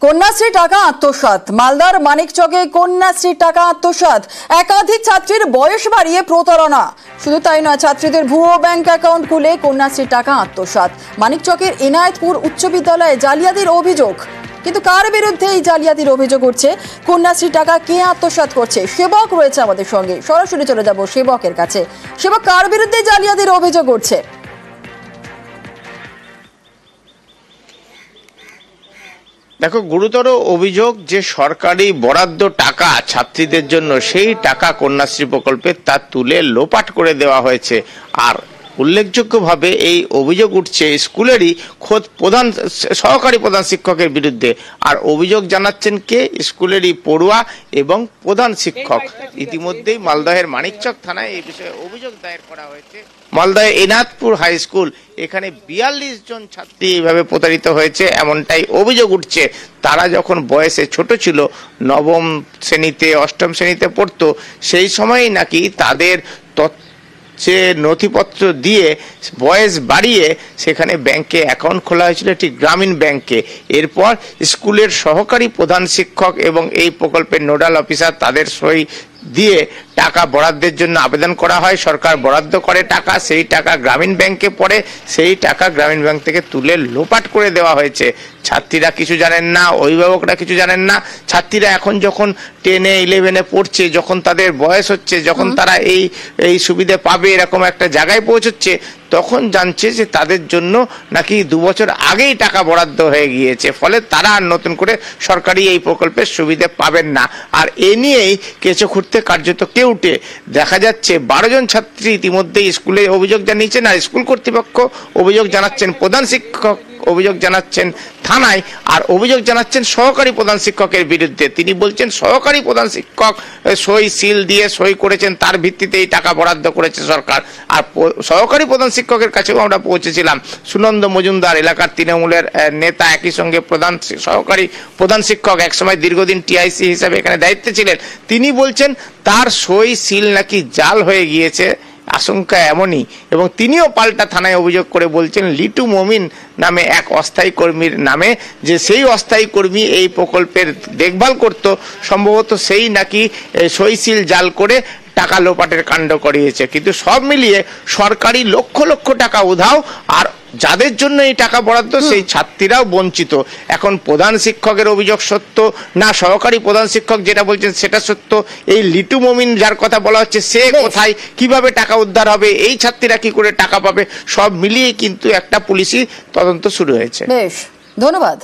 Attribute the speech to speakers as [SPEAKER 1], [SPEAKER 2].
[SPEAKER 1] কন্যাশ্রী টাকা আত্মসাৎ। মালদার মানিকচকে কন্যাশ্রী টাকা আত্মসাৎ। একাধিক ছাত্রীর বয়স বাড়িয়ে প্রতারণা। শুধু তাই নয়, ছাত্রীদের ভুয়ো ব্যাংক অ্যাকাউন্ট খুলে কন্যাশ্রী টাকা আত্মসাৎ। মানিকচকের এনায়েতপুর উচ্চ বিদ্যালয়ে জালিয়াতির অভিযোগ। কিন্তু কার বিরুদ্ধে এই জালিয়াতির অভিযোগ উঠছে? কন্যাশ্রী টাকা কে আত্মসাৎ করছে? সেবক রয়েছে আমাদের সঙ্গে, সরাসরি চলে যাব সেবকের কাছে। সেবক, কার বিরুদ্ধে জালিয়াতির অভিযোগ উঠছে?
[SPEAKER 2] দেখো, গুরুতর অভিযোগ যে সরকারি বরাদ্দ টাকা ছাত্রীদের জন্য, সেই টাকা কন্যাশ্রী প্রকল্পে তা তুলে লোপাট করে দেওয়া হয়েছে। আর উল্লেখযোগ্যভাবে এই অভিযোগ উঠছে স্কুলেরই খোদ সহকারী প্রধান শিক্ষকের বিরুদ্ধে। আর অভিযোগ জানাচ্ছেন কে? স্কুলেরই পড়ুয়া এবং প্রধান শিক্ষক। ইতিমধ্যেই মালদহের মানিকচক থানায় এই বিষয়ে অভিযোগ দায়ের করা হয়েছে। মালদহের এনায়েতপুর হাই স্কুল, এখানে 42 জন ছাত্রী এইভাবে প্রতারিত হয়েছে, এমনটাই অভিযোগ উঠছে। তারা যখন বয়সে ছোট ছিল, নবম শ্রেণীতে অষ্টম শ্রেণীতে পড়তো, সেই সময়ই নাকি তাদের সে নথিপত্র দিয়ে বয়স বাড়িয়ে সেখানে ব্যাংকে অ্যাকাউন্ট খোলা হয়েছিল, একটি গ্রামীণ ব্যাংকে। এরপর স্কুলের সহকারী প্রধান শিক্ষক এবং এই প্রকল্পের নোডাল অফিসার তাদের সই দিয়ে টাকা বরাদ্দের জন্য আবেদন করা হয়। সরকার বরাদ্দ করে টাকা, সেই টাকা গ্রামীণ ব্যাংকে পড়ে, সেই টাকা গ্রামীণ ব্যাংক থেকে তুলে লোপাট করে দেওয়া হয়েছে। ছাত্রীরা কিছু জানেন না, অভিভাবকরা কিছু জানেন না। ছাত্রীরা এখন যখন 10-এ 11-এ পড়ছে, যখন তাদের বয়স হচ্ছে, যখন তারা এই সুবিধা পাবে এরকম একটা জায়গায় পৌঁছচ্ছে, তখন জানছে যে তাদের জন্য নাকি 2 বছর আগেই টাকা বরাদ্দ হয়ে গিয়েছে। ফলে তারা আর নতুন করে সরকারি এই প্রকল্পের সুবিধা পাবেন না। আর এ নিয়েই কেঁচো খুঁড়তে কার্যত কেউটে দেখা যাচ্ছে 12 জন ছাত্রী ইতিমধ্যেই স্কুলে অভিযোগ জানিয়েছেন। আর স্কুল কর্তৃপক্ষ অভিযোগ জানাচ্ছেন, প্রধান শিক্ষক অভিযোগ জানাচ্ছেন থানায়, আর অভিযোগ জানাচ্ছেন সহকারী প্রধান শিক্ষকের বিরুদ্ধে। তিনি বলছেন সহকারী প্রধান শিক্ষক সই সিল দিয়ে সই করেছেন, তার ভিত্তিতে এই টাকা বরাদ্দ করেছে সরকার। আর সহকারী প্রধান শিক্ষকের কাছেও আমরা পৌঁছেছিলাম। সুনন্দ মজুমদার, এলাকার তৃণমূলের নেতা, একই সঙ্গে সহকারী প্রধান শিক্ষক, একসময় দীর্ঘদিন টিআইসি হিসাবে এখানে দায়িত্বে ছিলেন। তিনি বলছেন তার সই সিল নাকি জাল হয়ে গিয়েছে, আশঙ্কা এমনই। এবং তিনিও পাল্টা থানায় অভিযোগ করে বলছেন লিটু মমিন নামে এক অস্থায়ী কর্মীর নামে, যে সেই অস্থায়ী কর্মী এই প্রকল্পের দেখভাল করত, সম্ভবত সেই নাকি সইসিল জাল করে টাকা লোপাটের কাণ্ড করিয়েছে। কিন্তু সব মিলিয়ে সরকারি লক্ষ লক্ষ টাকা উধাও, আর যাদের জন্য এই টাকা বরাদ্দ সেই ছাত্রীরাও বঞ্চিত। এখন প্রধান শিক্ষকের অভিযোগ সত্য না সহকারী প্রধান শিক্ষক যেটা বলছেন সেটা সত্য? এই লিটু মমিন যার কথা বলা হচ্ছে, সে কোথায়, কিভাবে টাকা উদ্ধার হবে, এই ছাত্রীরা কি করে টাকা পাবে, সব মিলিয়ে কিন্তু একটা পুলিশি তদন্ত শুরু হয়েছে।
[SPEAKER 1] বেশ, ধন্যবাদ।